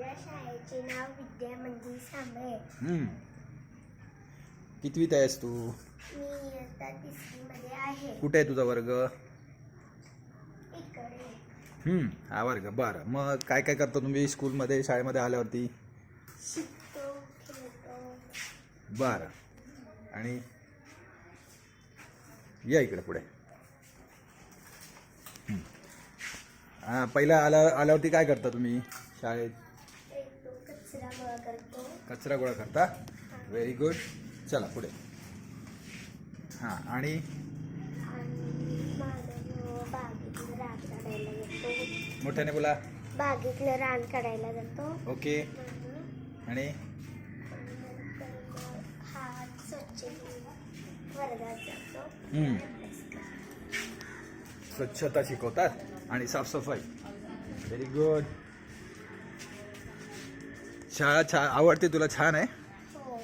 माझ्या शाळेचे नाव विद्या मंदिर सांबळे. कितवीत आहेस तू? मी इयत्ता 3री मध्ये आहे. कुठे आहे तुझा वर्ग? इकडे. हा वर्ग. बरं, मग काय काय करतो तुम्ही स्कूलमध्ये, शाळेमध्ये आल्यावरती? शिकतो, खेळतो. बरं, आणि या इकडे पुढे. पहिला आल्यावरती काय करता तुम्ही शाळेत? येतो, कचरा गोळा करतो. कचरा गोळा करता. Very good. चला पुढे. हां, आणि बागेतलं रान काढायला जातो. मोठ्याने बोला. बागेतलं रान काढायला जातो. ओके. आणि हात स्वच्छ घेऊन वर्गात जातो. स्वच्छता शिकवतात आणि साफसफाई. Very good. शाळा आवडते तुला? छान आहे. हो.